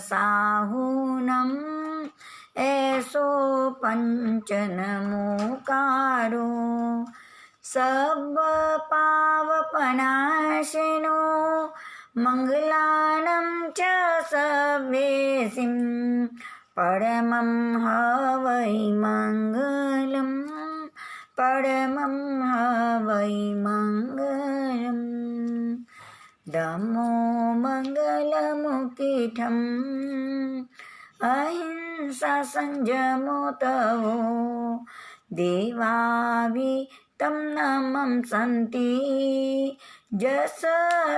साहूनम ऐसो पंचनमोकारो सब पावपनाशिनो मंगलानं च सवेसिं परमं हवै मंगलम् परमं हवै मंगलम् धम्मो मंगलमुखिठम् अहिंसा संयमो तवो देवावि तं नमं सन्ति जस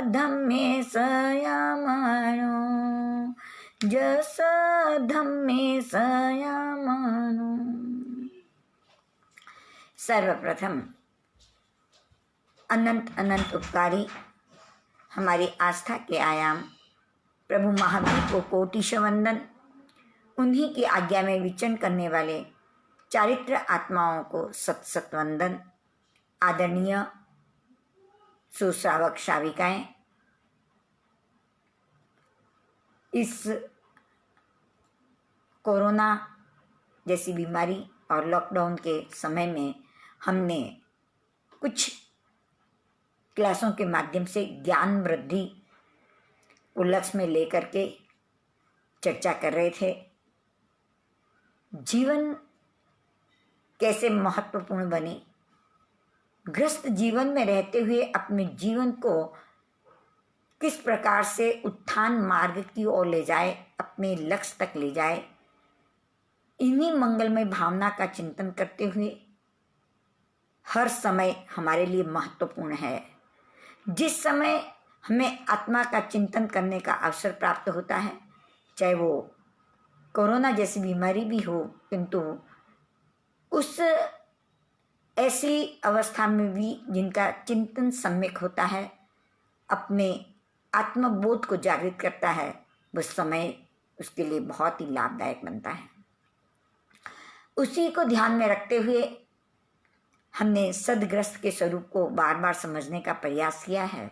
धम्मे संयमनो जस धम्मे संयमनो। सर्वप्रथम अनंत अनंत उपकारी हमारी आस्था के आयाम प्रभु महावीर को कोटिश वंदन। उन्हीं की आज्ञा में विचरण करने वाले चारित्र आत्माओं को सत सत वंदन। आदरणीय सुश्रावक श्राविकाएं, इस कोरोना जैसी बीमारी और लॉकडाउन के समय में हमने कुछ क्लासों के माध्यम से ज्ञान वृद्धि को लक्ष्य में लेकर के चर्चा कर रहे थे। जीवन कैसे महत्वपूर्ण बने, ग्रस्त जीवन में रहते हुए अपने जीवन को किस प्रकार से उत्थान मार्ग की ओर ले जाए, अपने लक्ष्य तक ले जाए, इन्हीं मंगलमय भावना का चिंतन करते हुए हर समय हमारे लिए महत्वपूर्ण है। जिस समय हमें आत्मा का चिंतन करने का अवसर प्राप्त होता है, चाहे वो कोरोना जैसी बीमारी भी हो, किंतु उस ऐसी अवस्था में भी जिनका चिंतन सम्यक होता है, अपने आत्मबोध को जागृत करता है, उस समय उसके लिए बहुत ही लाभदायक बनता है। उसी को ध्यान में रखते हुए हमने सदग्रस्त के स्वरूप को बार बार समझने का प्रयास किया है।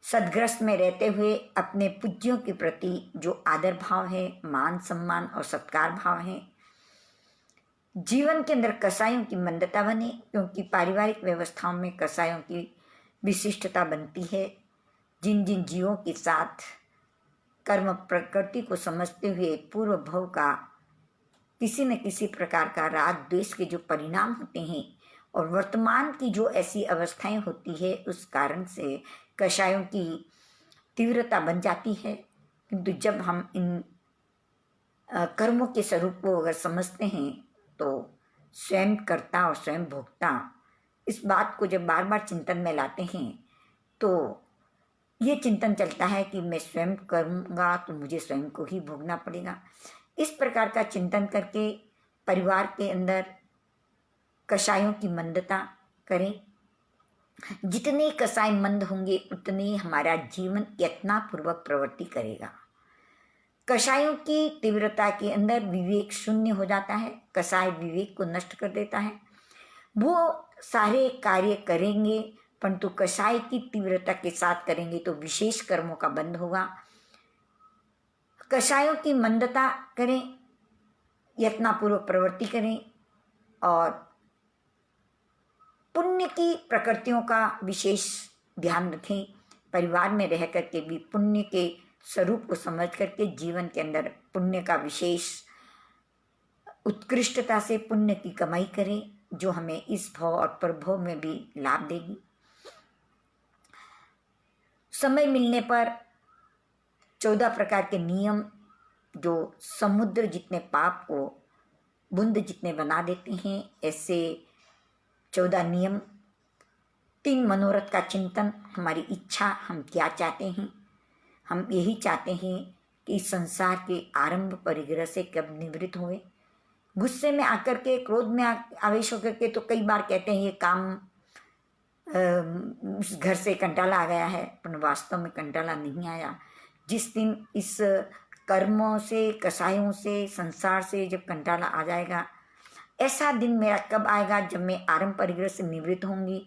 सदग्रस्त में रहते हुए अपने पूज्यों के प्रति जो आदर भाव है, मान सम्मान और सत्कार भाव है, जीवन के अंदर कसायों की मंदता बने, क्योंकि पारिवारिक व्यवस्थाओं में कसायों की विशिष्टता बनती है। जिन जिन जीवों के साथ कर्म प्रकृति को समझते हुए पूर्व भव का किसी न किसी प्रकार का राग द्वेष के जो परिणाम होते हैं और वर्तमान की जो ऐसी अवस्थाएं होती है, उस कारण से कषायों की तीव्रता बन जाती है। किंतु जब हम इन कर्मों के स्वरूप को अगर समझते हैं तो स्वयं कर्ता और स्वयं भोक्ता, इस बात को जब बार बार चिंतन में लाते हैं तो ये चिंतन चलता है कि मैं स्वयं करूँगा तो मुझे स्वयं को ही भोगना पड़ेगा। इस प्रकार का चिंतन करके परिवार के अंदर कषायों की मंदता करें। जितने कसाय मंद होंगे उतने हमारा जीवन यत्नापूर्वक प्रवृत्ति करेगा। कषायों की तीव्रता के अंदर विवेक शून्य हो जाता है। कसाय विवेक को नष्ट कर देता है। वो सारे कार्य करेंगे परंतु कषाय की तीव्रता के साथ करेंगे तो विशेष कर्मों का बंध होगा। कषायों की मंदता करें, यत्नापूर्वक प्रवृत्ति करें और पुण्य की प्रकृतियों का विशेष ध्यान रखें। परिवार में रह करके भी पुण्य के स्वरूप को समझ करके जीवन के अंदर पुण्य का विशेष उत्कृष्टता से पुण्य की कमाई करें, जो हमें इस भव और परभव में भी लाभ देगी। समय मिलने पर 14 प्रकार के नियम जो समुद्र जितने पाप को बूंद जितने बना देते हैं, ऐसे 14 नियम, 3 मनोरथ का चिंतन, हमारी इच्छा, हम क्या चाहते हैं। हम यही चाहते हैं कि इस संसार के आरंभ परिग्रह से कब निवृत्त हुए। गुस्से में आकर के, क्रोध में आवेश होकर के तो कई बार कहते हैं ये काम घर से कंटाला आ गया है, पर वास्तव में कंटाला नहीं आया। जिस दिन इस कर्मों से, कसायों से, संसार से जब कंटाला आ जाएगा, ऐसा दिन मेरा कब आएगा जब मैं आरंभ परिग्रह से निवृत्त होंगी।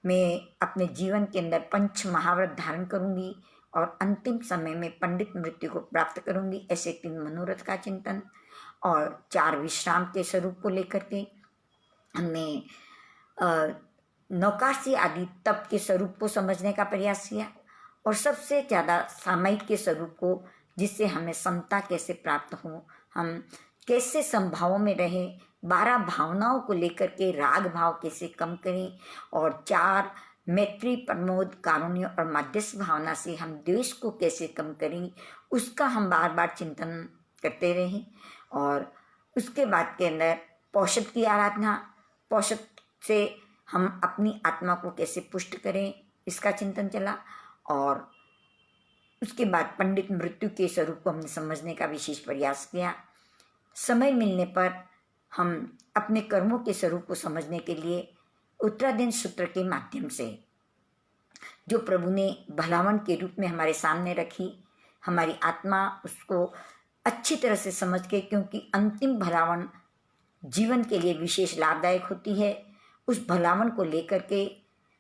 मैं अपने जीवन के अंदर पंच महाव्रत धारण करूंगी, और अंतिम समय में पंडित मृत्यु को प्राप्त करूंगी, ऐसे 3 मनोरथ का चिंतन और 4 विश्राम के स्वरूप को लेकर के हमने नौकासी आदि तप के स्वरूप को समझने का प्रयास किया और सबसे ज़्यादा सामयिक के स्वरूप को, जिससे हमें समता कैसे प्राप्त हो, हम कैसे संभावों में रहे, 12 भावनाओं को लेकर के राग भाव कैसे कम करें और 4 मैत्री प्रमोद कारुण्य और मध्यस्थ भावना से हम द्वेष को कैसे कम करें, उसका हम बार बार चिंतन करते रहें। और उसके बाद के अंदर पौषध की आराधना, पौषध से हम अपनी आत्मा को कैसे पुष्ट करें, इसका चिंतन चला। और उसके बाद पंडित मृत्यु के स्वरूप को हमने समझने का विशेष प्रयास किया। समय मिलने पर हम अपने कर्मों के स्वरूप को समझने के लिए उत्तराधीन सूत्र के माध्यम से, जो प्रभु ने भलावन के रूप में हमारे सामने रखी, हमारी आत्मा उसको अच्छी तरह से समझ के, क्योंकि अंतिम भलावन जीवन के लिए विशेष लाभदायक होती है, उस भलावन को लेकर के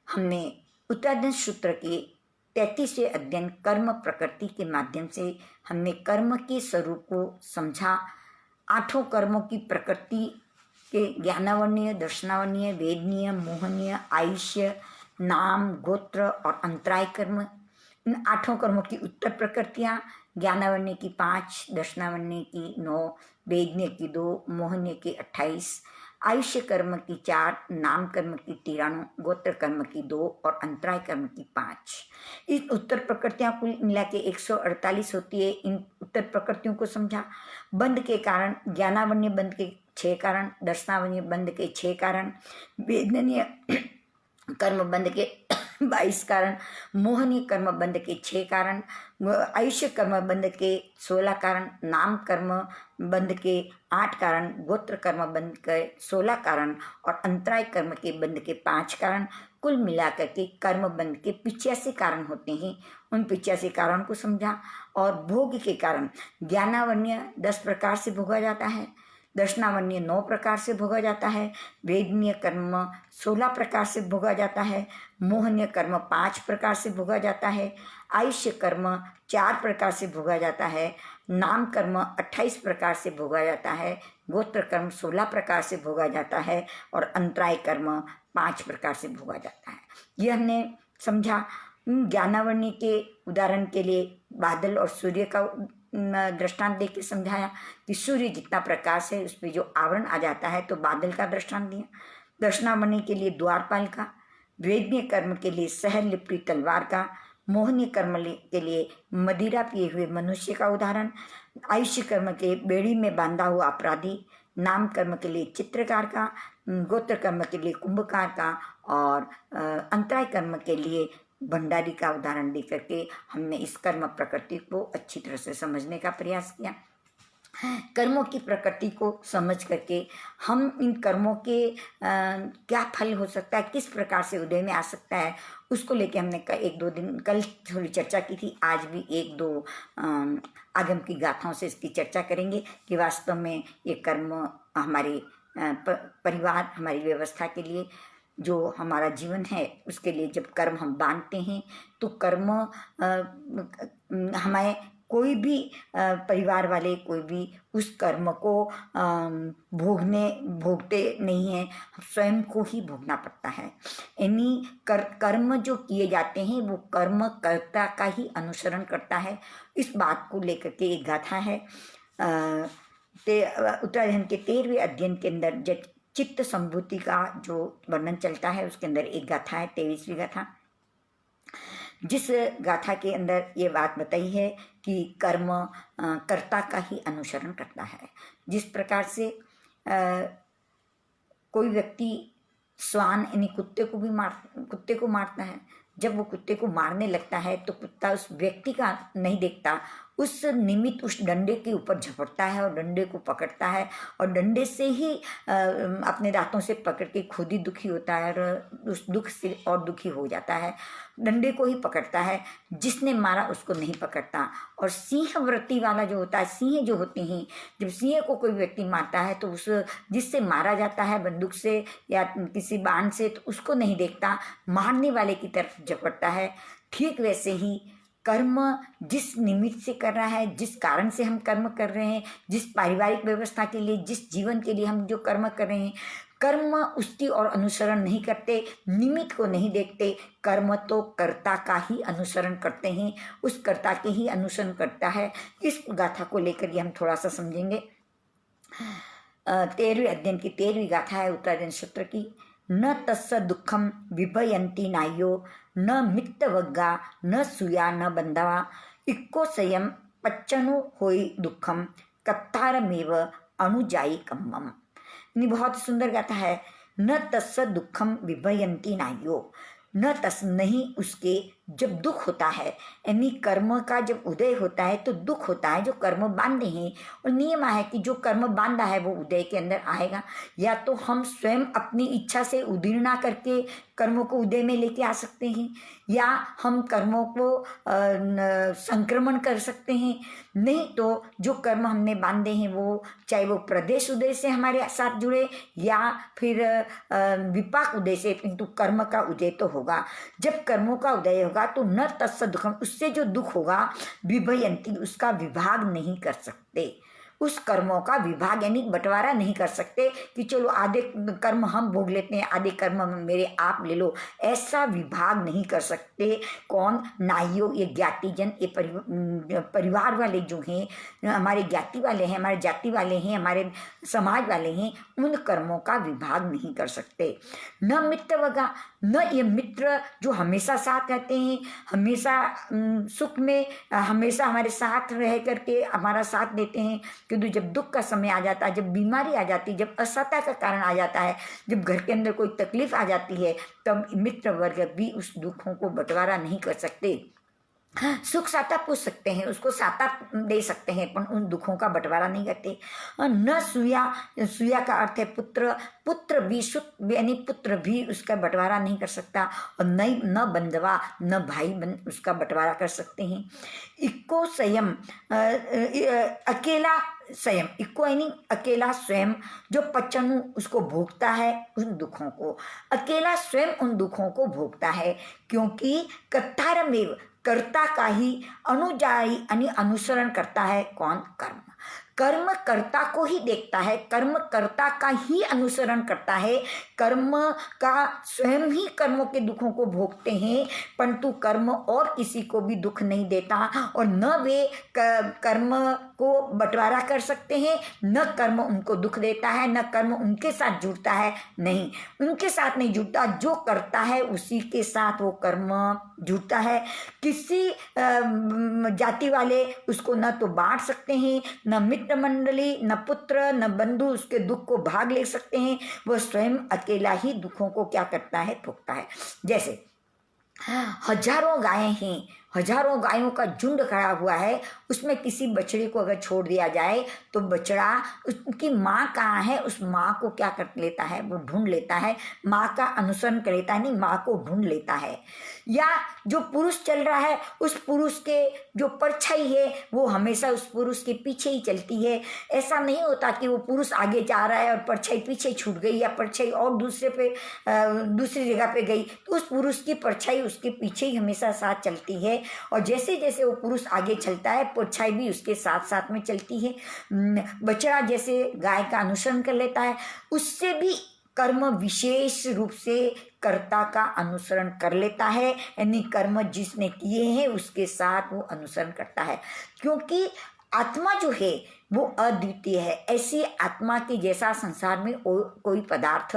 हमने उत्तराधीन सूत्र के 33वें अध्ययन कर्म प्रकृति के माध्यम से हमने कर्म के स्वरूप को समझा। 8 कर्मों की प्रकृति के ज्ञानावरणीय, दर्शनावरणीय, वेदनीय, मोहनीय, आयुष्य, नाम, गोत्र और अंतराय कर्म, इन 8 कर्मों की उत्तर प्रकृतियाँ, ज्ञानावरणीय की 5, दर्शनावरणीय की 9, वेदनीय की 2, मोहनीय की 28, आयुष्य कर्म की 4, नाम कर्म की 93, गोत्र कर्म की 2 और अंतराय कर्म की 5। इस उत्तर प्रकृतियां कुल मिला के 148 होती है। इन उत्तर प्रकृतियों को समझा। बंध के कारण, ज्ञानावरणीय बंध के 6 कारण, दर्शनावरणीय बंध के 6 कारण, वेदनीय कर्म बंध के 22 कारण, मोहनीय कर्म बंध के 6 कारण, आयुष्य कर्म बंध के 16 कारण, नाम कर्म बंध के 8 कारण, गोत्र कर्म बंध के 16 कारण और अंतराय कर्म के बंध के 5 कारण, कुल मिलाकर के कर्म बंध के 85 कारण होते हैं। उन 85 कारण को समझा। और भोग के कारण, ज्ञानावरणीय 10 प्रकार से भोगा जाता है, दर्शनावरणीय 9 प्रकार से भोगा जाता है, वेदनीय कर्म 16 प्रकार से भोगा जाता है, मोहनीय कर्म 5 प्रकार से भोगा जाता है, आयुष्य कर्म 4 प्रकार से भोगा जाता है, नाम कर्म 28 प्रकार से भोगा जाता है, गोत्र कर्म 16 प्रकार से भोगा जाता है और अंतराय कर्म 5 प्रकार से भोगा जाता है। यह हमने समझा। ज्ञानावरणीय के उदाहरण के लिए बादल और सूर्य का दृष्टांत देके समझाया कि सूर्य जितना प्रकाश है उस पर जो आवरण आ जाता है, तो बादल का दृष्टांत दिया। दर्शनावरणीय के लिए द्वारपाल का, वेदनीय कर्म के लिए सहर लिपटी तलवार का, मोहनीय कर्म के लिए मदिरा पिए हुए मनुष्य का उदाहरण, आयुष्य कर्म के बेड़ी में बांधा हुआ अपराधी, नाम कर्म के लिए चित्रकार का, गोत्र कर्म के लिए कुंभकार का और अंतराय कर्म के लिए भंडारी का उदाहरण दे करके हमने इस कर्म प्रकृति को अच्छी तरह से समझने का प्रयास किया। कर्मों की प्रकृति को समझ करके हम इन कर्मों के क्या फल हो सकता है, किस प्रकार से उदय में आ सकता है, उसको लेके हमने 1-2 दिन कल थोड़ी चर्चा की थी। आज भी 1-2 आगम की गाथाओं से इसकी चर्चा करेंगे कि वास्तव में ये कर्म हमारे परिवार, हमारी व्यवस्था के लिए, जो हमारा जीवन है उसके लिए जब कर्म हम बांधते हैं तो कर्म हमें कोई भी परिवार वाले कोई भी उस कर्म को भोगते नहीं हैं, स्वयं को ही भोगना पड़ता है। यानी कर्म जो किए जाते हैं वो कर्म कर्ता का ही अनुसरण करता है। इस बात को लेकर के एक गाथा है। उत्तरायण के 13वें अध्ययन के अंदर चित्त संभूति का जो वर्णन चलता है उसके अंदर एक गाथा है, 23वीं गाथा, जिस गाथा के अंदर ये बात बताई है कि कर्म कर्ता का ही अनुसरण करता है। जिस प्रकार से कोई व्यक्ति श्वान यानी कुत्ते को मारता है, जब वो कुत्ते को मारने लगता है तो कुत्ता उस व्यक्ति का नहीं देखता, उस निमित्त उस डंडे के ऊपर झपटता है और डंडे को पकड़ता है और डंडे से ही अपने दांतों से पकड़ के खुद ही दुखी होता है और उस दुख से और दुखी हो जाता है। डंडे को ही पकड़ता है, जिसने मारा उसको नहीं पकड़ता। और सिंह वृत्ति वाला जो होता है, सिंह जो होते हैं, जब सिंह को कोई व्यक्ति मारता है तो उस जिससे मारा जाता है बंदूक से या किसी बाण से, तो उसको नहीं देखता, मारने वाले की तरफ झपटता है। ठीक वैसे ही कर्म जिस निमित्त से कर रहा है, जिस कारण से हम कर्म कर रहे हैं, जिस पारिवारिक व्यवस्था के लिए, जिस जीवन के लिए हम जो कर्म कर रहे हैं, कर्म उसकी और अनुसरण नहीं करते, निमित्त को नहीं देखते। कर्म तो कर्ता का ही अनुसरण करते हैं, उस कर्ता के ही अनुसरण करता है। इस गाथा को लेकर ये हम थोड़ा सा समझेंगे। 13वें अध्ययन की 13वीं गाथा है उत्तरायण सूत्र की। न तस्य दुखम विभयंती नायो, न मित्तवग्गा न सूया न बंधवा, इक्को संयम पच्चनु होई दुखम, कत्तारमेव अनुजाई कम्मम। बहुत सुंदर गाथा है। न तस्य दुखम विभयंती नायो, न तस नहीं उसके जब दुख होता है, यानी कर्म का जब उदय होता है तो दुख होता है जो कर्म बांधे हैं। और नियम है कि जो कर्म बांधा है वो उदय के अंदर आएगा। या तो हम स्वयं अपनी इच्छा से उदीर्णा करके कर्मों को उदय में लेके आ सकते हैं, या हम कर्मों को संक्रमण कर सकते हैं। नहीं तो जो कर्म हमने बांधे हैं वो चाहे वो प्रदेश उदय से हमारे साथ जुड़े या फिर विपाक उदय से, किंतु कर्म का उदय तो होगा। जब कर्मों का उदय होगा तो न तस्य दुखम, उससे जो दुख होगा, विभयंती उसका विभाग नहीं कर सकते। उस कर्मों का विभाग यानी बंटवारा नहीं कर सकते कि चलो आधे कर्म हम भोग लेते हैं, आधे कर्म मेरे आप ले लो, ऐसा विभाग नहीं कर सकते। कौन? नाइयो, ये ज्ञातिजन, ये परिवार वाले जो हैं, हमारे ज्ञाति वाले हैं, हमारे जाति वाले हैं, हमारे समाज वाले हैं, उन कर्मों का विभाग नहीं कर सकते। न मित्र वगा, न ये मित्र जो हमेशा साथ रहते हैं, हमेशा सुख में हमेशा हमारे साथ रह करके हमारा साथ देते हैं, किंतु जब दुख का समय आ जाता है, जब बीमारी आ जाती है, जब असहता का कारण आ जाता है, जब घर के अंदर कोई तकलीफ आ जाती है, तब मित्र वर्ग भी उस दुखों को बंटवारा नहीं कर सकते। सुख साता पूछ सकते हैं, उसको साता दे सकते हैं, पर उन दुखों का बंटवारा नहीं करते। न सूया, सूया का अर्थ है पुत्र, पुत्र भी सुख यानी पुत्र भी उसका बंटवारा नहीं कर सकता। और न बंधवा, न भाई बंद उसका बंटवारा कर सकते हैं। इक्को स्वयं, अकेला स्वयं, इक्को यानी अकेला स्वयं, जो पचनु उसको भोगता है उन दुखों को, अकेला स्वयं उन दुखों को भोगता है, क्योंकि कत्तारमेव कर्ता का ही अनुजाई यानी अनुसरण करता है। कौन? कर्म। कर्म कर्ता को ही देखता है, कर्म कर्ता का ही अनुसरण करता है। कर्म का स्वयं ही कर्मों के दुखों को भोगते हैं, परंतु कर्म और किसी को भी दुख नहीं देता। और न वे कर्म को बंटवारा कर सकते हैं, न कर्म उनको दुख देता है, न कर्म उनके साथ जुड़ता है। नहीं, उनके साथ नहीं जुड़ता, जो करता है उसी के साथ वो कर्म जुड़ता है। किसी जाति वाले उसको न तो बांट सकते हैं, न मित्र मंडली, न पुत्र, न बंधु उसके दुख को भाग ले सकते हैं। वह स्वयं अकेला ही दुखों को क्या करता है? भोगता है। जैसे हजारों गायें हैं, हजारों गायों का झुंड खड़ा हुआ है, उसमें किसी बछड़े को अगर छोड़ दिया जाए तो बछड़ा, उसकी माँ कहाँ है, उस माँ को क्या कर लेता है? वो ढूंढ लेता है, माँ का अनुसरण कर लेता है, नहीं माँ को ढूंढ लेता है। या जो पुरुष चल रहा है, उस पुरुष के जो परछाई है वो हमेशा उस पुरुष के पीछे ही चलती है। ऐसा नहीं होता कि वो पुरुष आगे जा रहा है और परछाई पीछे छूट गई, या परछाई और दूसरी जगह पे गई, तो उस पुरुष की परछाई उसके पीछे ही हमेशा साथ चलती है। और जैसे जैसे वो पुरुष आगे चलता है, परछाई भी उसके साथ साथ में चलती है। बछड़ा जैसे गाय का अनुसरण कर लेता है, उससे भी कर्म विशेष रूप से कर्ता का अनुसरण कर लेता है, यानी कर्म जिसने किए हैं उसके साथ वो अनुसरण करता है। क्योंकि आत्मा जो है वो अद्वितीय है, ऐसी आत्मा के जैसा संसार में कोई पदार्थ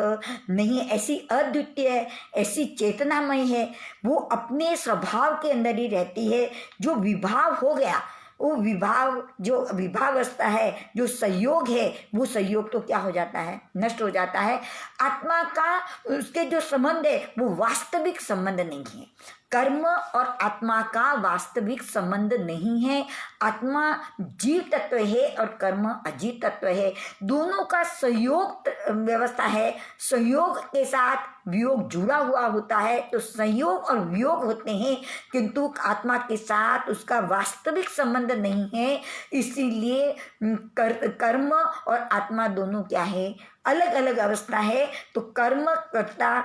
नहीं है। ऐसी अद्वितीय है, ऐसी चेतनामय है, वो अपने स्वभाव के अंदर ही रहती है। जो विभाव हो गया, वो विभाव जो विभावस्था है, जो संयोग है, वो संयोग तो क्या हो जाता है? नष्ट हो जाता है। आत्मा का उसके जो संबंध है वो वास्तविक संबंध नहीं है। कर्म और आत्मा का वास्तविक संबंध नहीं है। आत्मा जीव तत्व है और कर्म अजीव तत्व है। दोनों का संयोग व्यवस्था है, संयोग के साथ वियोग जुड़ा हुआ होता है, तो संयोग और वियोग होते हैं, किंतु आत्मा के साथ उसका वास्तविक संबंध नहीं है। इसीलिए कर्म और आत्मा दोनों क्या है? अलग अलग अवस्था है। तो कर्म कर्ता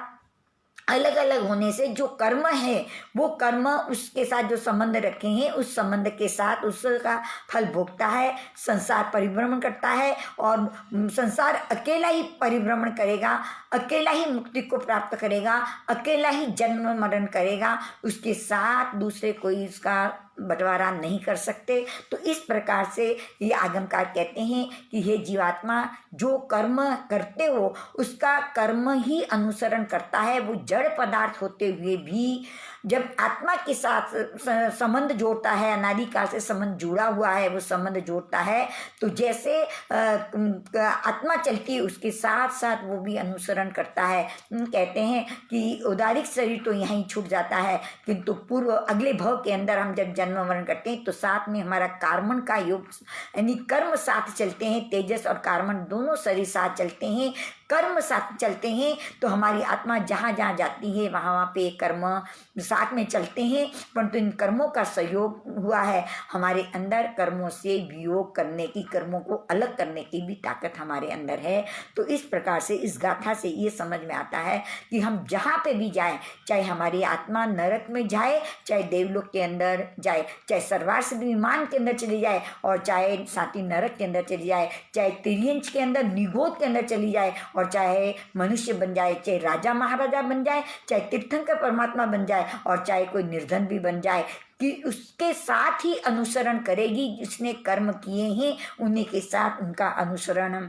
अलग अलग होने से जो कर्म है वो कर्म उसके साथ जो संबंध रखे हैं उस संबंध के साथ उसका फल भोगता है, संसार परिभ्रमण करता है और संसार अकेला ही परिभ्रमण करेगा, अकेला ही मुक्ति को प्राप्त करेगा, अकेला ही जन्म मरण करेगा, उसके साथ दूसरे कोई उसका बंटवारा नहीं कर सकते। तो इस प्रकार से ये आगमकार कहते हैं कि हे जीवात्मा, जो कर्म करते हो उसका कर्म ही अनुसरण करता है। वो जड़ पदार्थ होते हुए भी जब आत्मा के साथ संबंध जोड़ता है, अनादिकाल से संबंध जुड़ा हुआ है, वो संबंध जोड़ता है, तो जैसे आत्मा चलती है उसके साथ साथ वो भी अनुसरण करता है। कहते हैं कि उदारिक शरीर तो यहीं छूट जाता है, किंतु पूर्व अगले भव के अंदर हम जब जन्म मरण करते हैं तो साथ में हमारा कार्मण का योग यानी कर्म साथ चलते हैं, तेजस और कार्मण दोनों शरीर साथ चलते हैं, कर्म साथ चलते हैं। तो हमारी आत्मा जहाँ जहाँ जाती है वहाँ वहाँ पे कर्म साथ में चलते हैं, परंतु इन कर्मों का सहयोग हुआ है हमारे अंदर, कर्मों से वियोग करने की, कर्मों को अलग करने की भी ताकत हमारे अंदर है। तो इस प्रकार से इस गाथा से ये समझ में आता है कि हम जहाँ पे भी जाएं, चाहे हमारी आत्मा नरक में जाए, चाहे देवलोक के अंदर जाए, चाहे सर्वार्थ विमान के अंदर चली जाए और चाहे साथी नरक के अंदर चली जाए, चाहे तिर्यंच के अंदर निगोद के अंदर चली जाए और चाहे मनुष्य बन जाए, चाहे राजा महाराजा बन जाए, चाहे तीर्थंकर परमात्मा बन जाए और चाहे कोई निर्धन भी बन जाए, कि उसके साथ ही अनुसरण करेगी। जिसने कर्म किए हैं उन्हीं के साथ उनका अनुसरण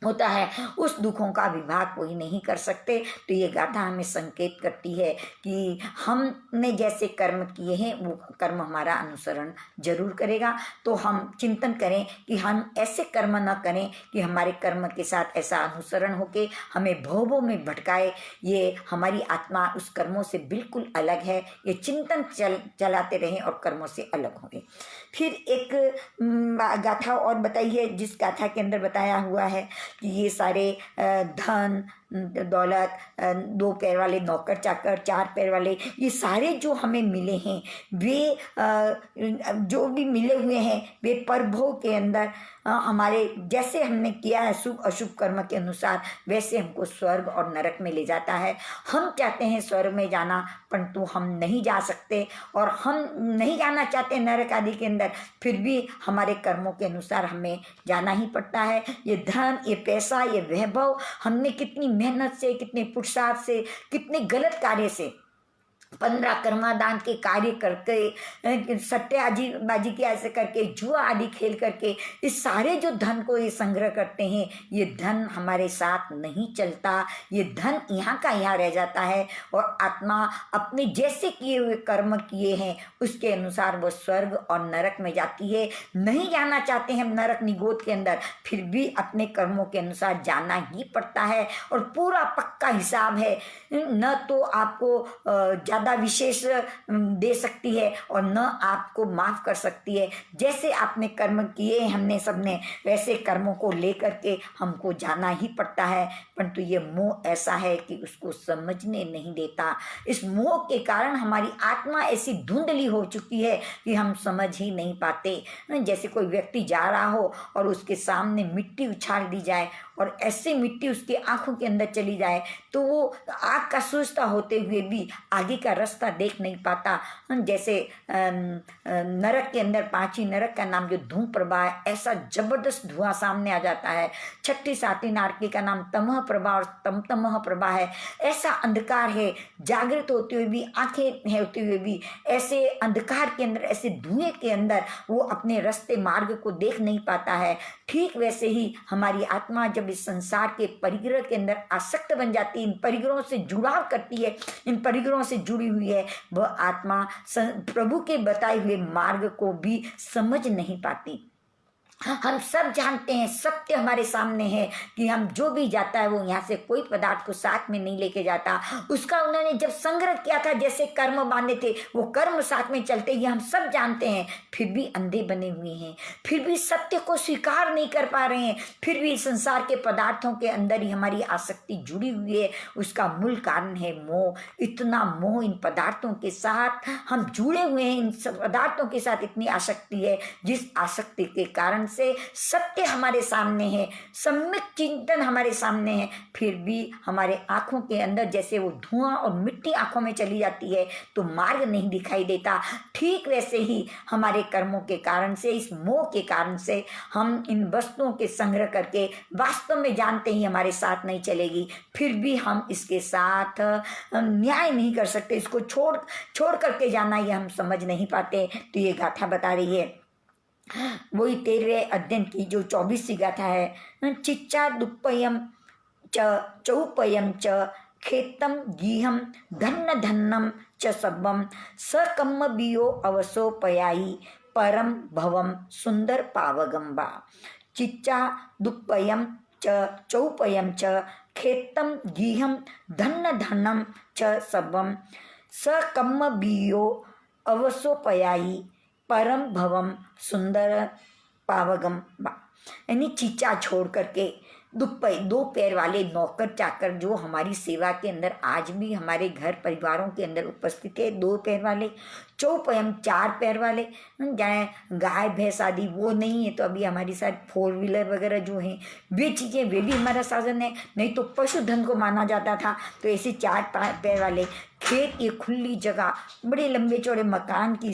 होता है, उस दुखों का विभाग कोई नहीं कर सकते। तो ये गाथा हमें संकेत करती है कि हमने जैसे कर्म किए हैं वो कर्म हमारा अनुसरण जरूर करेगा। तो हम चिंतन करें कि हम ऐसे कर्म न करें कि हमारे कर्म के साथ ऐसा अनुसरण होके हमें भवों में भटकाए। ये हमारी आत्मा उस कर्मों से बिल्कुल अलग है, ये चिंतन चलाते रहें और कर्मों से अलग हों। फिर एक गाथा और बताई है, जिस गाथा के अंदर बताया हुआ है कि ये सारे धन दौलत, दो पैर वाले नौकर चाकर, चार पैर वाले, ये सारे जो हमें मिले हैं वे जो भी मिले हुए हैं वे परभोग के अंदर हमारे जैसे हमने किया है शुभ अशुभ कर्म के अनुसार वैसे हमको स्वर्ग और नरक में ले जाता है। हम चाहते हैं स्वर्ग में जाना, परंतु हम नहीं जा सकते और हम नहीं जाना चाहते नरक आदि के अंदर, फिर भी हमारे कर्मों के अनुसार हमें जाना ही पड़ता है। ये धन, ये पैसा, ये वैभव हमने कितनी मेहनत से, कितने पुरुषार्थ से, कितने गलत कार्य से 15 कर्मादान के कार्य करके, सट्टेबाजी की ऐसे करके, जुआ आदि खेल करके इस सारे जो धन को ये संग्रह करते हैं, ये धन हमारे साथ नहीं चलता, ये धन यहाँ का यहाँ रह जाता है और आत्मा अपने जैसे किए हुए कर्म किए हैं उसके अनुसार वो स्वर्ग और नरक में जाती है। नहीं जाना चाहते हैं हम नरक निगोद के अंदर, फिर भी अपने कर्मों के अनुसार जाना ही पड़ता है और पूरा पक्का हिसाब है। न तो आपको ज़्यादा विशेष दे सकती है और न आपको माफ कर सकती है। जैसे आपने कर्म किए हमने सबने, वैसे कर्मों को लेकर के हमको जाना ही पड़ता है, परंतु ये मोह ऐसा है कि उसको समझने नहीं देता। इस मोह के कारण हमारी आत्मा ऐसी धुंधली हो चुकी है कि हम समझ ही नहीं पाते। जैसे कोई व्यक्ति जा रहा हो और उसके सामने मिट्टी उछाल दी जाए और ऐसे मिट्टी उसके आंखों के अंदर चली जाए तो वो आँख का सूझता होते हुए भी आगे का रास्ता देख नहीं पाता। जैसे नरक के अंदर पांचवी नरक का नाम जो धूम प्रभा है, ऐसा जबरदस्त धुआं सामने आ जाता है। छठी सातवीं नारकी का नाम तमह प्रभा और तमह प्रभा है। ऐसा अंधकार है, जागृत होते हुए भी, आंखें होते हुए भी ऐसे अंधकार के अंदर, ऐसे धुएं के अंदर वो अपने रास्ते मार्ग को देख नहीं पाता है। ठीक वैसे ही हमारी आत्मा जब इस संसार के परिग्रह के अंदर आसक्त बन जाती है, इन परिग्रहों से जुड़ाव करती है, इन परिग्रहों से जुड़ी हुई है, वह आत्मा प्रभु के बताए हुए मार्ग को भी समझ नहीं पाती। हम सब जानते हैं, सत्य हमारे सामने है कि हम जो भी जाता है वो यहाँ से कोई पदार्थ को साथ में नहीं लेके जाता। उसका उन्होंने जब संग्रह किया था, जैसे कर्म बांधे थे वो कर्म साथ में चलते, ये हम सब जानते हैं, फिर भी अंधे बने हुए हैं, फिर भी सत्य को स्वीकार नहीं कर पा रहे हैं, फिर भी संसार के पदार्थों के अंदर ही हमारी आसक्ति जुड़ी हुई है। उसका मूल कारण है मोह। इतना मोह इन पदार्थों के साथ हम जुड़े हुए हैं, इन पदार्थों के साथ इतनी आसक्ति है जिस आसक्ति के कारण से सत्य हमारे सामने है, सम्यक चिंतन हमारे सामने है, फिर भी हमारे आंखों के अंदर जैसे वो धुआं और मिट्टी आंखों में चली जाती है तो मार्ग नहीं दिखाई देता, ठीक वैसे ही हमारे कर्मों के कारण से, इस मोह के कारण से हम इन वस्तुओं के संग्रह करके वास्तव में जानते ही हमारे साथ नहीं चलेगी, फिर भी हम इसके साथ न्याय नहीं कर सकते, इसको छोड़ करके जाना ये हम समझ नहीं पाते। तो ये गाथा बता रही है, वही 13वें अध्ययन की जो 24वीं गाथा है, चिच्चा दुप्पयम च चौपयम च खेतम गीहम धन्न धन्नम च सब्बम सकम्म बियो अवसो पयाई परम भवम सुंदर पावगंबा। चिच्चा दुप्पयम च चौपयम च खेतम गीहम धन्न धन्नम च सब्बम सकम्म बियो अवसो पयाई परम भवम सुंदर पावगम बा। यानी चीचा छोड़ करके दो पैर वाले नौकर चाकर जो हमारी सेवा के अंदर आज भी हमारे घर परिवारों के अंदर उपस्थित है, 2 पैर वाले, चौपयम 4 पैर वाले, गाय भैंस आदि वो नहीं है तो अभी हमारी साथ 4 व्हीलर वगैरह जो हैं वे चीज़ें, वे भी हमारा साधन है, नहीं तो पशुधन को माना जाता था। तो ऐसे 4 पैर वाले, खेत की खुली जगह, बड़े लंबे चौड़े मकान की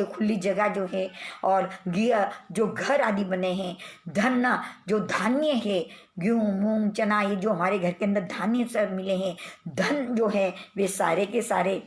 खुली जगह जो है, और जो घर आदि बने हैं, धन जो धान्य है, गेहूँ मूंग चना, ये जो हमारे घर के अंदर धान्य सब मिले हैं, धन जो है वे सारे के सारे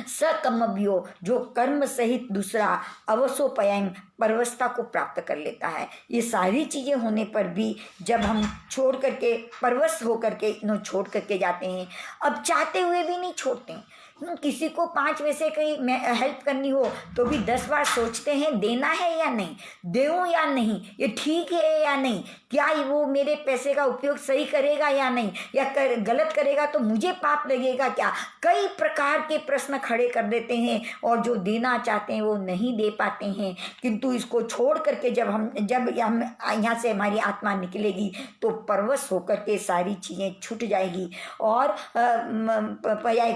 सकम्मबियो जो कर्म सहित दूसरा अवसोपयंग परवस्था को प्राप्त कर लेता है। ये सारी चीजें होने पर भी जब हम छोड़ करके परवश होकर के इन्हें छोड़ करके जाते हैं, अब चाहते हुए भी नहीं छोड़ते हैं। किसी को 5 पैसे कहीं हेल्प करनी हो तो भी 10 बार सोचते हैं देना है या नहीं, देऊं या नहीं, ये ठीक है या नहीं, क्या वो मेरे पैसे का उपयोग सही करेगा या नहीं, या गलत करेगा तो मुझे पाप लगेगा क्या। कई प्रकार के प्रश्न खड़े कर देते हैं और जो देना चाहते हैं वो नहीं दे पाते हैं। किंतु इसको छोड़ करके जब हम यहाँ से हमारी आत्मा निकलेगी तो परवश होकर के सारी चीजें छूट जाएगी और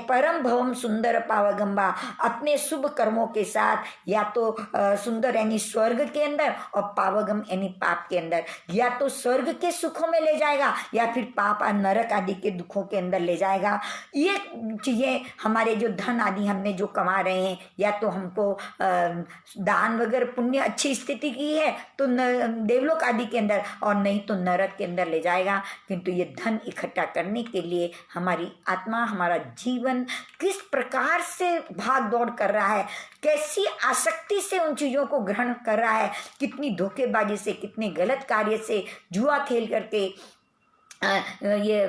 परम भवम सुंदर पावगंबा, अपने शुभ कर्मों के साथ या तो सुंदर यानी स्वर्ग के अंदर और पावगम यानी पाप के अंदर, या तो स्वर्ग के सुखों में ले जाएगा या फिर पाप और नरक आदि के दुखों के अंदर ले जाएगा। ये चीजें हमारे जो धन आदि हमने जो कमा रहे हैं, या तो हमको दान वगैरह पुण्य अच्छी स्थिति की है तो देवलोक आदि के अंदर, और नहीं तो नरक के अंदर ले जाएगा। किंतु ये धन इकट्ठा करने के लिए हमारी आत्मा, हमारा जीवन किस प्रकार से भाग दौड़ कर रहा है, कैसी आसक्ति से उन चीजों को ग्रहण कर रहा है, कितनी धोखेबाजी से, कितने गलत कार्य से, जुआ खेल करके, ये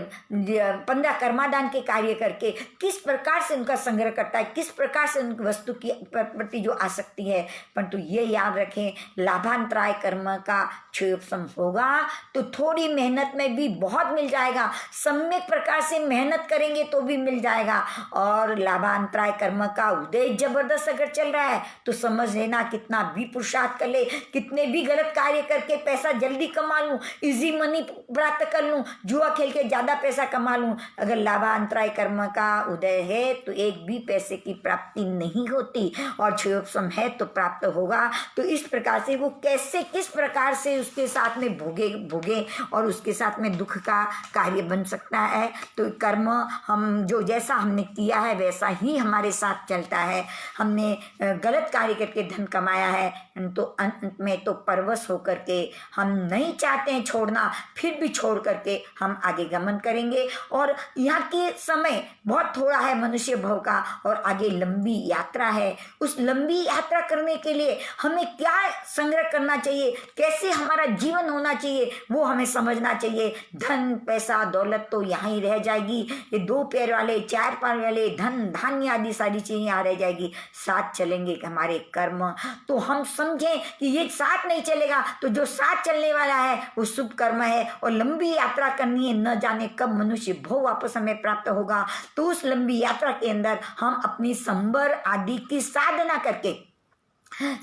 15 कर्मादान के कार्य करके किस प्रकार से उनका संग्रह करता है, किस प्रकार से उन वस्तु की प्रति जो आसक्ति है। परंतु ये याद रखें, लाभांतराय कर्म का क्षयोपशम होगा तो थोड़ी मेहनत में भी बहुत मिल जाएगा, सम्यक प्रकार से मेहनत करेंगे तो भी मिल जाएगा। और लाभांतराय कर्म का उदय जबरदस्त अगर चल रहा है तो समझ लेना कितना भी पुरुषार्थ कर ले, कितने भी गलत कार्य करके पैसा जल्दी कमा लूं, इजी मनी प्राप्त कर लूं, जुआ खेल के ज्यादा पैसा कमा लूं, अगर लाभांतराय कर्म का उदय है तो एक भी पैसे की प्राप्ति नहीं होती, और क्षयोपशम है तो प्राप्त होगा। तो इस प्रकार से वो कैसे, किस प्रकार से उसके साथ में भोगे और उसके साथ में दुख का कार्य बन सकता है। तो कर्म हम जो जैसा हमने किया है वैसा ही हमारे साथ चलता है। हमने गलत कार्य करके धन कमाया है तो अंत में तो परवश होकर के हम नहीं चाहते हैं छोड़ना, फिर भी छोड़ करके हम आगे गमन करेंगे। और यहाँ के समय बहुत थोड़ा है मनुष्य भव का, और आगे लंबी यात्रा है। उस लंबी यात्रा करने के लिए हमें क्या संग्रह करना चाहिए, कैसे हमारा जीवन होना चाहिए, वो हमें समझना चाहिए। धन पैसा दौलत तो यहाँ ही रह जाएगी, ये 2 पैर वाले 4 पैर वाले धन धान्य आदि सारी चीजें यहाँ रह जाएगी। साथ चलेंगे हमारे कर्म, तो हम समझें कि ये साथ नहीं चलेगा तो जो साथ चलने वाला है वो शुभ कर्म है, और लंबी यात्रा करनी है, न जाने कब मनुष्य भव वापस हमें प्राप्त होगा। तो उस लंबी यात्रा के अंदर हम अपनी संबर आदि की साधना करके,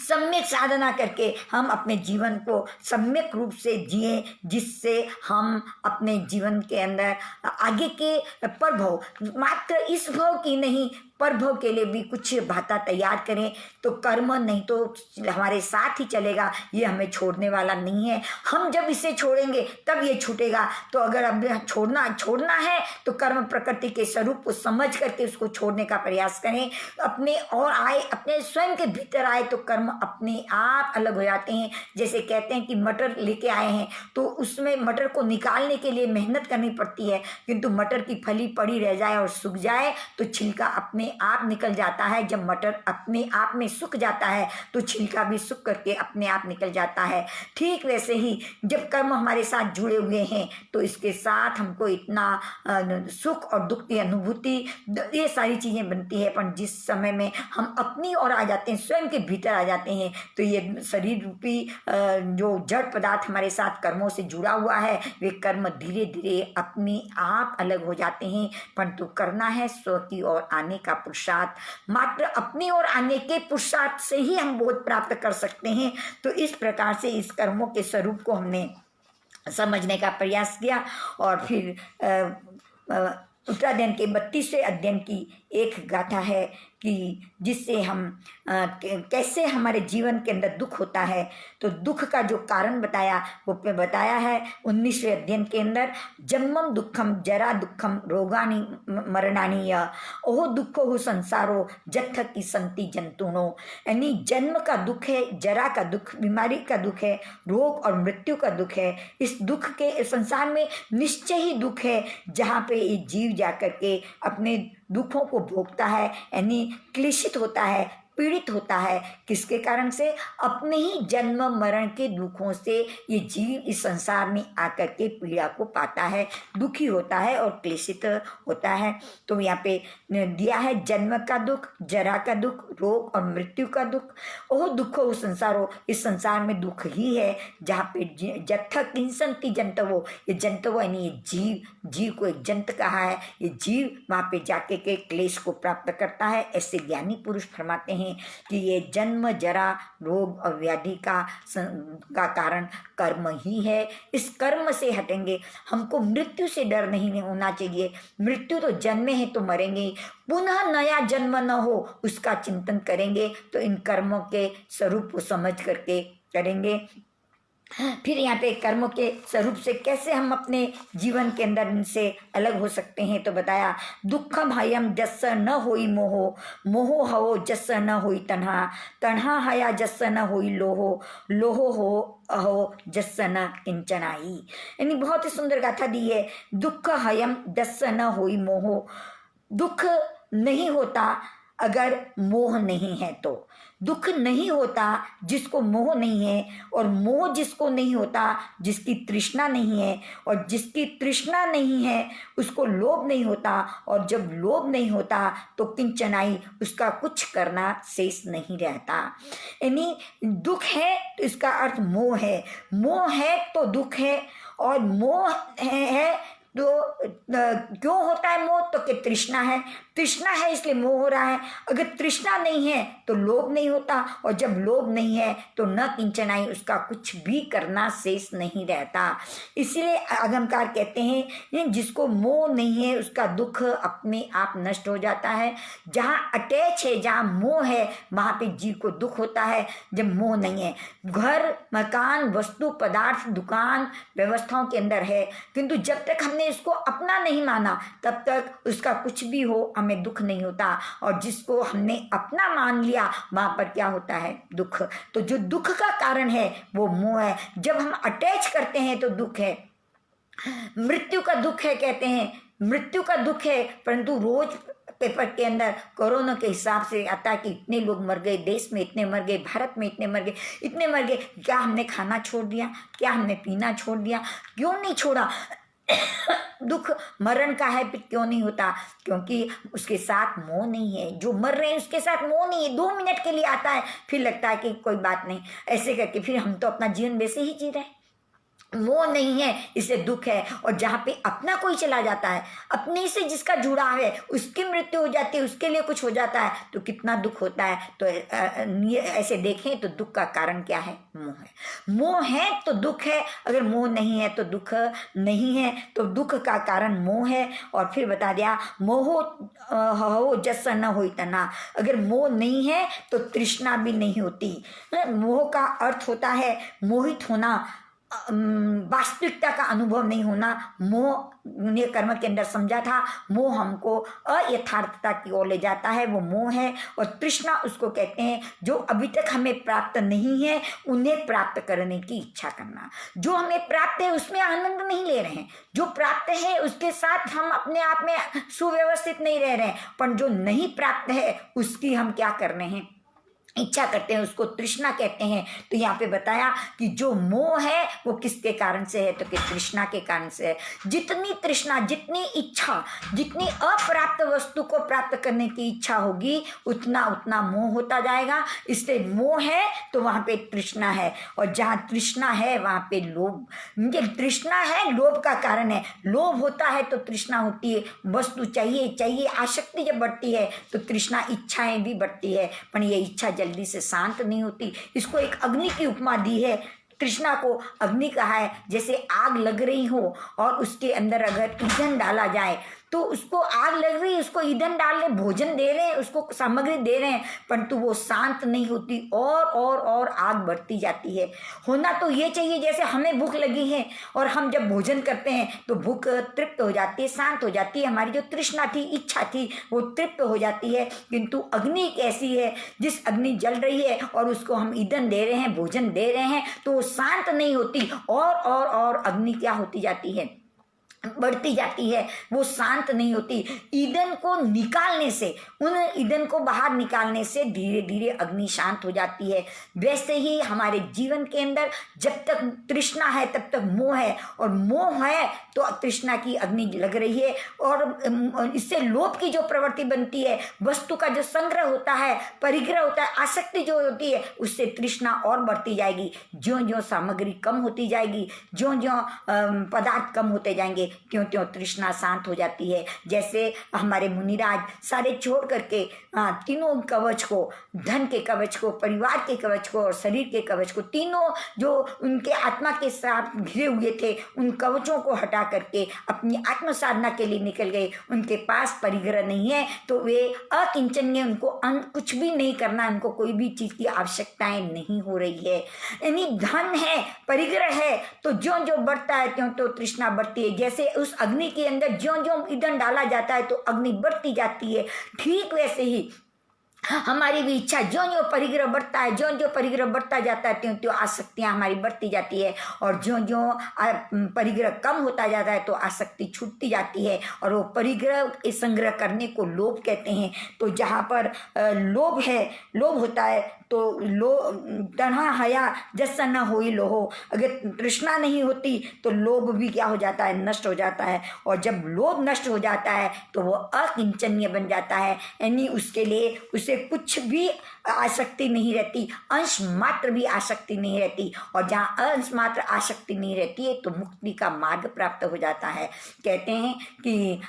सम्यक साधना करके हम अपने जीवन को सम्यक रूप से जिए, जिससे हम अपने जीवन के अंदर आगे के परभव, मात्र इस भव की नहीं परभव के लिए भी कुछ भाता तैयार करें, तो कर्म नहीं तो हमारे साथ ही चलेगा, ये हमें छोड़ने वाला नहीं है। हम जब इसे छोड़ेंगे तब ये छूटेगा। तो अगर अब छोड़ना है तो कर्म प्रकृति के स्वरूप को समझ करके उसको छोड़ने का प्रयास करें। अपने और आए, अपने स्वयं के भीतर आए तो कर्म अपने आप अलग हो जाते हैं। जैसे कहते हैं कि मटर लेके आए हैं तो उसमें मटर को निकालने के लिए मेहनत करनी पड़ती है, किंतु मटर की फली पड़ी रह जाए और सूख जाए तो छिलका अपने आप निकल जाता है। जब मटर अपने आप में सूख जाता है तो छिलका भी सूख करके अपने आप निकल जाता है। ठीक वैसे ही जब कर्म हमारे साथ जुड़े हुए हैं तो इसके साथ हमको इतना सुख और दुख की अनुभूति, ये सारी चीजें बनती है। पर जिस समय में हम अपनी ओर आ जाते हैं, स्वयं के भीतर आ जाते हैं, तो ये शरीर रूपी जो जड़ पदार्थ हमारे साथ कर्मों से जुड़ा हुआ है, वे कर्म धीरे धीरे अपने आप अलग हो जाते हैं। परंतु करना है स्व की ओर आने का पुरुषार्थ। मात्र अपनी ओर आने के पुरुषार्थ से ही हम बोध प्राप्त कर सकते हैं। तो इस प्रकार से इस कर्मों के स्वरूप को हमने समझने का प्रयास किया। और फिर उत्तराध्ययन के 32वें अध्ययन की एक गाथा है कि जिससे हम कैसे हमारे जीवन के अंदर दुख होता है। तो दुख का जो कारण बताया वो बताया है 19वें अध्ययन के अंदर, जन्मम दुखम जरा दुखम रोगानी मरणानी य ओह दुखो हो संसारो जत्थ की संति जंतुनो। यानी जन्म का दुख है, जरा का दुख, बीमारी का दुख है, रोग और मृत्यु का दुख है। इस दुख के संसार में निश्चय ही दुख है, जहाँ पे ये जीव जाकर के अपने दुखों को भोगता है, यानी क्लेशित होता है, पीड़ित होता है। किसके कारण से? अपने ही जन्म मरण के दुखों से ये जीव इस संसार में आकर के पीड़ा को पाता है, दुखी होता है और क्लेशित होता है। तो यहाँ पे दिया है जन्म का दुख, जरा का दुख, रोग और मृत्यु का दुख। ओह दुखो वो संसारो, इस संसार में दुख ही है जहाँ पे जत्थ किंसंति जंतवो, ये जंतवो यानी ये जीव को एक जंत कहा है। ये जीव वहाँ पे जाके के क्लेश को प्राप्त करता है। ऐसे ज्ञानी पुरुष फरमाते हैं कि ये जन्म जरा रोग और व्याधि का कारण कर्म ही है। इस कर्म से हटेंगे, हमको मृत्यु से डर नहीं होना चाहिए। मृत्यु तो जन्मे हैं तो मरेंगे, पुनः नया जन्म न हो उसका चिंतन करेंगे। तो इन कर्मों के स्वरूप को समझ करके करेंगे। फिर यहाँ पे कर्मों के स्वरूप से कैसे हम अपने जीवन के अंदर इनसे अलग हो सकते हैं। तो बताया दुखम हयम जस्स न होई मोहो, मोहो हवो जस्स न होई तन्हा, तन्हा हया जस्स न होई लोहो, लोहो हो अहो जस्स न किंचनाई। यानी बहुत ही सुंदर गाथा दी है। दुख हयम जस्स न होई मोहो, दुख नहीं होता अगर मोह नहीं है तो। दुख नहीं होता जिसको मोह नहीं है, और मोह जिसको नहीं होता जिसकी तृष्णा नहीं है, और जिसकी तृष्णा नहीं है उसको लोभ नहीं होता, और जब लोभ नहीं होता तो किंचनाई, उसका कुछ करना शेष नहीं रहता। यानी दुख है तो इसका अर्थ मोह है, मोह है तो दुख है, और मोह है तो क्यों होता है मोह? तो कि तृष्णा है, तृष्णा है इसलिए मोह हो रहा है। अगर तृष्णा नहीं है तो लोभ नहीं होता, और जब लोभ नहीं है तो न किंचनाई, उसका कुछ भी करना शेष नहीं रहता। इसीलिए आगमकार कहते हैं जिसको मोह नहीं है उसका दुख अपने आप नष्ट हो जाता है। जहाँ अटैच है, जहाँ मोह है, वहाँ पे जीव को दुख होता है। जब मोह नहीं है, घर मकान वस्तु पदार्थ दुकान व्यवस्थाओं के अंदर है, किंतु जब तक हमने इसको अपना नहीं माना तब तक उसका कुछ भी हो हमें दुख नहीं होता। और जिसको हमने अपना मान लिया वहां पर क्या होता है? दुख। तो जो दुख का कारण है वो मोह है। जब हम अटैच करते हैं तो दुख है। मृत्यु का दुख है, कहते हैं मृत्यु का दुख है, परंतु रोज पेपर के अंदर कोरोना के हिसाब से आता है कि इतने लोग मर गए, देश में इतने मर गए, भारत में इतने मर गए, इतने मर गए। क्या हमने खाना छोड़ दिया? क्या हमने पीना छोड़ दिया? क्यों नहीं छोड़ा? दुख मरण का है, फिर क्यों नहीं होता? क्योंकि उसके साथ मोह नहीं है। जो मर रहे हैं उसके साथ मोह नहीं है। 2 मिनट के लिए आता है, फिर लगता है कि कोई बात नहीं, ऐसे करके फिर हम तो अपना जीवन वैसे ही जी रहे हैं। वो नहीं है इसलिए दुख है। और जहाँ पे अपना कोई चला जाता है, अपने से जिसका जुड़ाव है, उसकी मृत्यु हो जाती है, उसके लिए कुछ हो जाता है तो कितना दुख होता है। तो ये ऐसे देखें तो दुख का कारण क्या है? मोह है। मोह है तो दुख है, अगर मोह नहीं है तो दुख नहीं है। तो दुख का कारण मोह है। और फिर बता दिया मोह हो जस न होई तना, अगर मोह नहीं है तो तृष्णा भी नहीं होती। मोह का अर्थ होता है मोहित होना, वास्तविकता का अनुभव नहीं होना। मोह ने कर्म के अंदर समझा था, मोह हमको अयथार्थता की ओर ले जाता है, वो मोह है। और तृष्णा उसको कहते हैं जो अभी तक हमें प्राप्त नहीं है उन्हें प्राप्त करने की इच्छा करना। जो हमें प्राप्त है उसमें आनंद नहीं ले रहे हैं, जो प्राप्त है उसके साथ हम अपने आप में सुव्यवस्थित नहीं रह रहे हैं, पर जो नहीं प्राप्त है उसकी हम क्या कर रहे हैं? इच्छा करते हैं, उसको तृष्णा कहते हैं। तो यहाँ पे बताया कि जो मोह है वो किसके कारण से है? तो कि तृष्णा के कारण से है। जितनी तृष्णा, जितनी इच्छा, जितनी अप्राप्त वस्तु को प्राप्त करने की इच्छा होगी उतना उतना मोह होता जाएगा। इसलिए मोह है तो वहां पे तृष्णा है, और जहाँ तृष्णा है वहां पे लोभ, तृष्णा है लोभ का कारण है। लोभ होता है तो तृष्णा होती है, वस्तु चाहिए चाहिए, आसक्ति जब बढ़ती है तो तृष्णा, इच्छाएं भी बढ़ती है, पर ये इच्छा जल्दी से शांत नहीं होती। इसको एक अग्नि की उपमा दी है, तृष्णा को अग्नि कहा है। जैसे आग लग रही हो और उसके अंदर अगर ईंधन डाला जाए तो उसको आग लग रही है, उसको ईंधन डाल रहे, भोजन दे रहे हैं, उसको सामग्री दे रहे हैं, परंतु वो शांत नहीं होती, और आग बढ़ती जाती है। होना तो ये चाहिए जैसे हमें भूख लगी है और हम जब भोजन करते हैं तो भूख तृप्त हो जाती है, शांत हो जाती है, हमारी जो तृष्णा थी, इच्छा थी, वो तृप्त हो जाती है। किंतु अग्नि एक ऐसी है, जिस अग्नि जल रही है और उसको हम ईंधन दे रहे हैं, भोजन दे रहे हैं, तो वो शांत नहीं होती, और अग्नि क्या होती जाती है? बढ़ती जाती है, वो शांत नहीं होती। ईंधन को निकालने से, उन ईंधन को बाहर निकालने से धीरे धीरे अग्नि शांत हो जाती है। वैसे ही हमारे जीवन के अंदर जब तक तृष्णा है तब तक मोह है, और मोह है तो तृष्णा की अग्नि लग रही है, और इससे लोभ की जो प्रवृत्ति बनती है, वस्तु का जो संग्रह होता है, परिग्रह होता है, आसक्ति जो होती है, उससे तृष्णा और बढ़ती जाएगी। ज्यों ज्यों सामग्री कम होती जाएगी, ज्यों ज्यों पदार्थ कम होते जाएंगे, त्यों त्यों तृष्णा शांत हो जाती है। जैसे हमारे मुनिराज सारे छोड़ करके तीनों कवच को, धन के कवच को, परिवार के कवच को और शरीर के कवच को, तीनों जो उनके आत्मा के साथ घिरे हुए थे, उन कवचों को हटा करके अपनी आत्म साधना के लिए निकल गए। उनके पास परिग्रह नहीं है तो वे अकिंचन्य, उनको कुछ भी नहीं करना, उनको कोई भी चीज की आवश्यकताएं नहीं हो रही है। यानी धन है, परिग्रह है, तो ज्यों ज्यों बढ़ता है त्यों तो तृष्णा बढ़ती है। जैसे उस अग्नि के अंदर ज्यों ज्यों ईंधन डाला जाता है तो अग्नि बढ़ती जाती है, ठीक वैसे ही हमारी भी इच्छा, ज्यों ज्यों परिग्रह बढ़ता है, ज्यों ज्यों परिग्रह बढ़ता जाता है, त्यों त्यों आसक्तियां हमारी बढ़ती जाती है, और ज्यों ज्यों परिग्रह कम होता जाता है तो आसक्ति छूटती जाती है, और वो परिग्रह संग्रह करने को लोभ कहते हैं। तो जहाँ पर लोभ है, लोभ होता है तो तन्हा हया जस न होई लोहो, अगर तृष्णा नहीं होती तो लोभ भी क्या हो जाता है? नष्ट हो जाता है। और जब लोभ नष्ट हो जाता है तो वो अकिंचन्य बन जाता है, यानी उसके लिए उसे कुछ भी आसक्ति नहीं रहती, अंश मात्र भी आसक्ति नहीं रहती। और जहाँ अंश मात्र आसक्ति नहीं रहती है तो मुक्ति का मार्ग प्राप्त हो जाता है। कहते हैं कि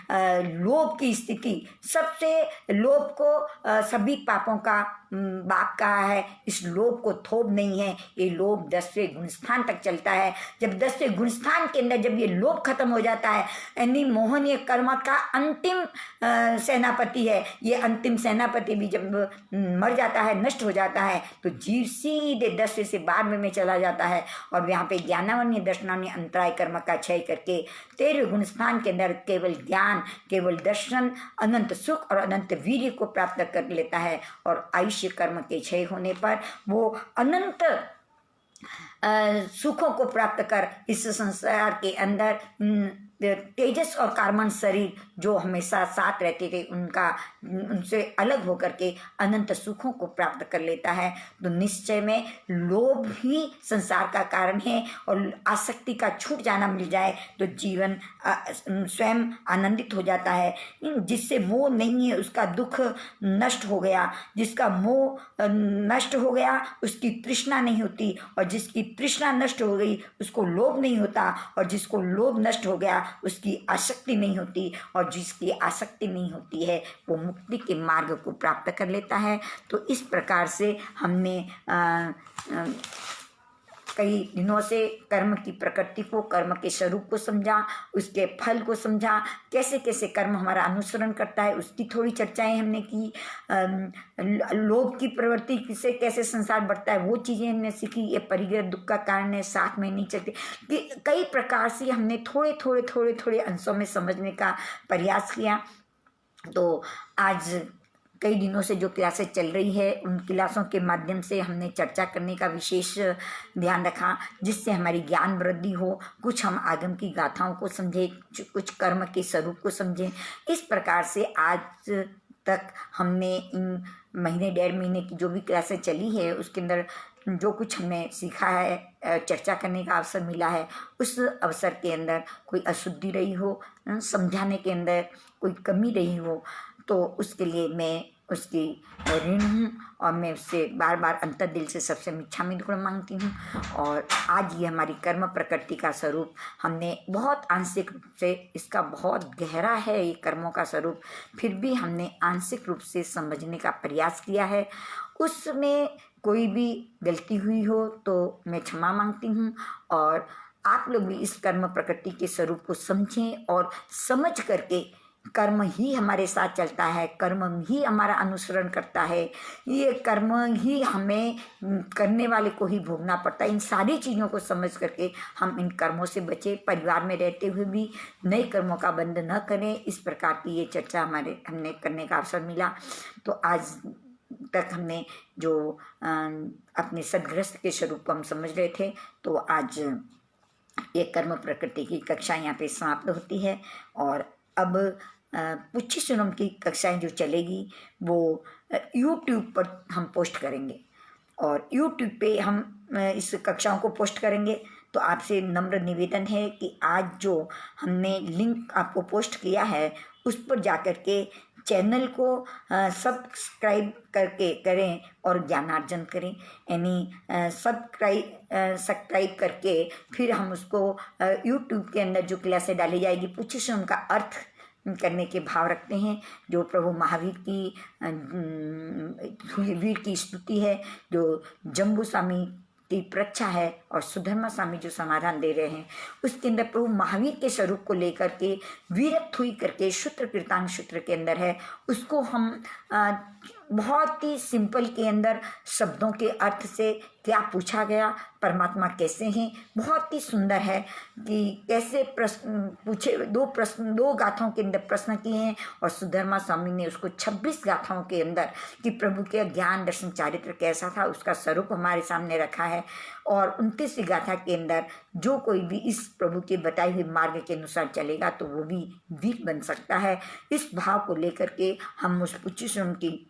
लोभ की स्थिति, सबसे लोभ को सभी पापों का बाप कहा है। इस लोभ को थोप नहीं है, ये लोभ 10वें गुणस्थान तक चलता है। जब 10वें गुणस्थान के अंदर जब ये लोभ खत्म हो जाता है, यानी मोहनीय कर्म का अंतिम सेनापति है, ये अंतिम सेनापति भी जब मर जाता है, नष्ट हो जाता है, तो जीव सीधे 10वें से 12वें में चला जाता है। और यहाँ पे ज्ञानावन्य दर्शनान्य अंतराय कर्म का क्षय करके 13वें गुणस्थान के अंदर केवल ज्ञान, केवल दर्शन, अनंत सुख और अनंत वीर्य को प्राप्त कर लेता है। और आयुष्य कर्म के क्षय होने पर वो अनंत सुखों को प्राप्त कर इस संसार के अंदर तेजस और कार्बन शरीर जो हमेशा साथ रहते थे उनसे अलग होकर के अनंत सुखों को प्राप्त कर लेता है। तो निश्चय में लोभ ही संसार का कारण है, और आसक्ति का छूट जाना मिल जाए तो जीवन स्वयं आनंदित हो जाता है। जिससे मोह नहीं है उसका दुख नष्ट हो गया, जिसका मोह नष्ट हो गया उसकी तृष्णा नहीं होती, और जिसकी तृष्णा नष्ट हो गई उसको लोभ नहीं होता, और जिसको लोभ नष्ट हो गया उसकी आसक्ति नहीं होती, और जिसकी आसक्ति नहीं होती है वो मुक्ति के मार्ग को प्राप्त कर लेता है। तो इस प्रकार से हमने कई दिनों से कर्म की प्रकृति को, कर्म के स्वरूप को समझा, उसके फल को समझा, कैसे कैसे कर्म हमारा अनुसरण करता है उसकी थोड़ी चर्चाएं हमने की। लोभ की प्रवृत्ति से कैसे संसार बढ़ता है वो चीज़ें हमने सीखी। ये परिग्रह दुख का कारण है, साथ में नहीं चलते। कई प्रकार से हमने थोड़े थोड़े थोड़े थोड़े अंशों में समझने का प्रयास किया। तो आज कई दिनों से जो क्लासेस चल रही है उन क्लासों के माध्यम से हमने चर्चा करने का विशेष ध्यान रखा, जिससे हमारी ज्ञान वृद्धि हो। कुछ हम आगम की गाथाओं को समझें, कुछ कर्म के स्वरूप को समझें। इस प्रकार से आज तक हमने इन महीने 1.5 महीने की जो भी क्लासेस चली है उसके अंदर जो कुछ हमने सीखा है, चर्चा करने का अवसर मिला है, उस अवसर के अंदर कोई अशुद्धि रही हो, समझाने के अंदर कोई कमी रही हो तो उसके लिए मैं उसकी ऋण हूँ, और मैं उससे बार बार अंतर दिल से सबसे क्षमा मांगती हूँ। और आज ये हमारी कर्म प्रकृति का स्वरूप हमने बहुत आंशिक रूप से, इसका बहुत गहरा है ये कर्मों का स्वरूप, फिर भी हमने आंशिक रूप से समझने का प्रयास किया है। उसमें कोई भी गलती हुई हो तो मैं क्षमा मांगती हूँ, और आप लोग भी इस कर्म प्रकृति के स्वरूप को समझें, और समझ करके कर्म ही हमारे साथ चलता है, कर्म ही हमारा अनुसरण करता है, ये कर्म ही हमें करने वाले को ही भोगना पड़ता है। इन सारी चीज़ों को समझ करके हम इन कर्मों से बचें, परिवार में रहते हुए भी नए कर्मों का बंध न करें। इस प्रकार की ये चर्चा हमने करने का अवसर मिला। तो आज तक हमने जो अपने सदग्रस्त के स्वरूप को हम समझ रहे थे, तो आज ये कर्म प्रकृति की कक्षा यहाँ पे समाप्त होती है। और अब पुच्छ सुनम की कक्षाएं जो चलेगी वो YouTube पर हम पोस्ट करेंगे, और YouTube पे हम इस कक्षाओं को पोस्ट करेंगे। तो आपसे नम्र निवेदन है कि आज जो हमने लिंक आपको पोस्ट किया है उस पर जाकर के चैनल को सब्सक्राइब करके करें और ज्ञानार्जन करें। यानी सब्सक्राइब करके फिर हम उसको YouTube के अंदर जो क्लासें डाली जाएगी पूछे से उनका अर्थ करने के भाव रखते हैं। जो प्रभु महावीर की वीर की स्तुति है, जो जम्बू स्वामी की परीक्षा है और सुधर्मा स्वामी जो समाधान दे रहे हैं, उसके अंदर प्रभु महावीर के स्वरूप को लेकर के वीरत्व हुई करके सूत्र कीर्तान सूत्र के अंदर है, उसको हम बहुत ही सिंपल के अंदर शब्दों के अर्थ से क्या पूछा गया, परमात्मा कैसे हैं, बहुत ही सुंदर है कि कैसे प्रश्न पूछे। 2 गाथाओं के अंदर प्रश्न किए हैं और सुधर्मा स्वामी ने उसको 26 गाथाओं के अंदर कि प्रभु के ज्ञान दर्शन चारित्र कैसा था उसका स्वरूप हमारे सामने रखा है। और 29वीं गाथा के अंदर जो कोई भी इस प्रभु के बताए हुए मार्ग के अनुसार चलेगा तो वो भी वीर बन सकता है। इस भाव को लेकर के हम उस पुच्चीश्रम की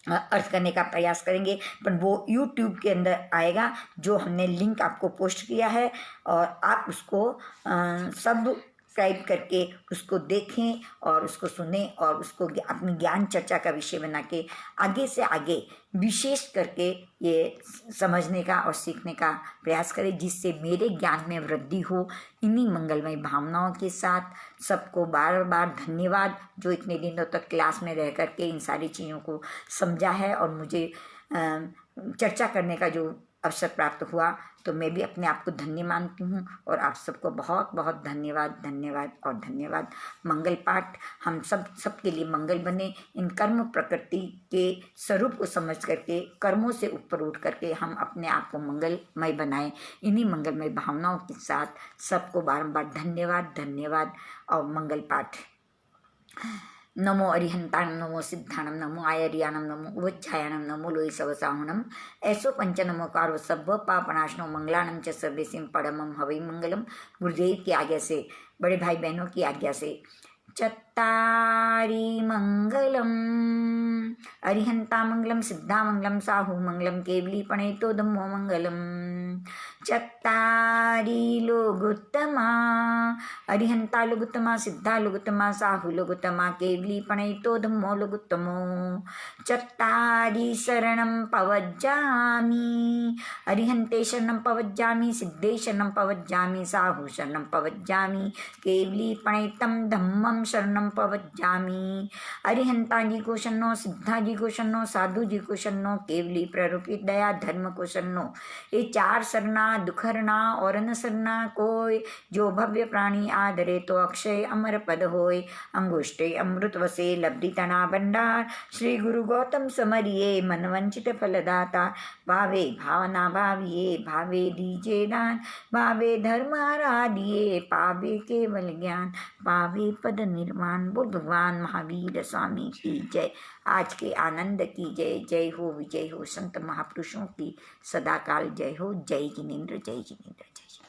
अर्थ करने का प्रयास करेंगे, पर वो YouTube के अंदर आएगा जो हमने लिंक आपको पोस्ट किया है, और आप उसको सब्सक्राइब करके उसको देखें और उसको सुने और उसको अपनी ज्ञान चर्चा का विषय बना के आगे से आगे विशेष करके ये समझने का और सीखने का प्रयास करें, जिससे मेरे ज्ञान में वृद्धि हो। इन्हीं मंगलमय भावनाओं के साथ सबको बार बार धन्यवाद, जो इतने दिनों तक क्लास में रह करके इन सारी चीज़ों को समझा है और मुझे चर्चा करने का जो अवसर प्राप्त हुआ, तो मैं भी अपने आप को धन्य मानती हूँ। और आप सबको बहुत बहुत धन्यवाद, धन्यवाद और धन्यवाद। मंगल पाठ हम सबके लिए मंगल बने। इन कर्म प्रकृति के स्वरूप को समझ करके कर्मों से ऊपर उठ करके हम अपने आप को मंगलमय बनाएं। इन्हीं मंगलमय भावनाओं के साथ सबको बारंबार धन्यवाद, धन्यवाद और मंगल पाठ। नमो अरिहंताणम, नमो सिद्धाणम, नमो आयरियाणम, नमो उवच्छायाणम, नमो लोई सवसाहुणम, ऐसो पंच नमोकार व सब पापनाशनो मंगलानम च सर्वेसिम परमम हवै मंगलम। गुरुदेव की आज्ञा से बड़े भाई बहनों की आज्ञा से चत्तारि मंगलम अरिहंता मंगलम सिद्धा मंगलम साहू मंगलम केवली प्रणेतो धम्मो मंगलम चत्तारि लोगोत्तमा अरिहंता लोगोत्तमा सिद्धा लोगोत्तमा साहू लोगोत्तमा केवली प्रणेतो धम्मो लोगोत्तमो चत्तारि शरणं पवज्जामि अरिहंते शरणं पवज्जामि सिद्धे शरणं पवज्जामि साहू शरणं पवज्जामि केवली प्रणेतं धम्मं शरणं पवज्जामि अरिहंता जी को शरणो सिद्धा जी को शरणो साधु जी को शरणो केवली प्ररूपित दया धर्म को शरणो। ये चार शरणा दुखरना और न शरणा कोय जो भव्य प्राणी आदरे तो अक्षय अमर पद होय अंगुष्टे अमृत वसे लब्धि तना भंडार श्री गुरु गौतम समरिये मन वंचित फलदाता भावे भावना भाविये भावे दीजे दान भावे धर्म आराधिये पावे केवल ज्ञान पावे पद निर्माण। बोल भगवान महावीर स्वामी की जय। आज के आनंद की जय। जय हो विजय हो संत महापुरुषों की सदाकाल जय हो। जय जिनेन्द्र जय जिनेन्द्र जय।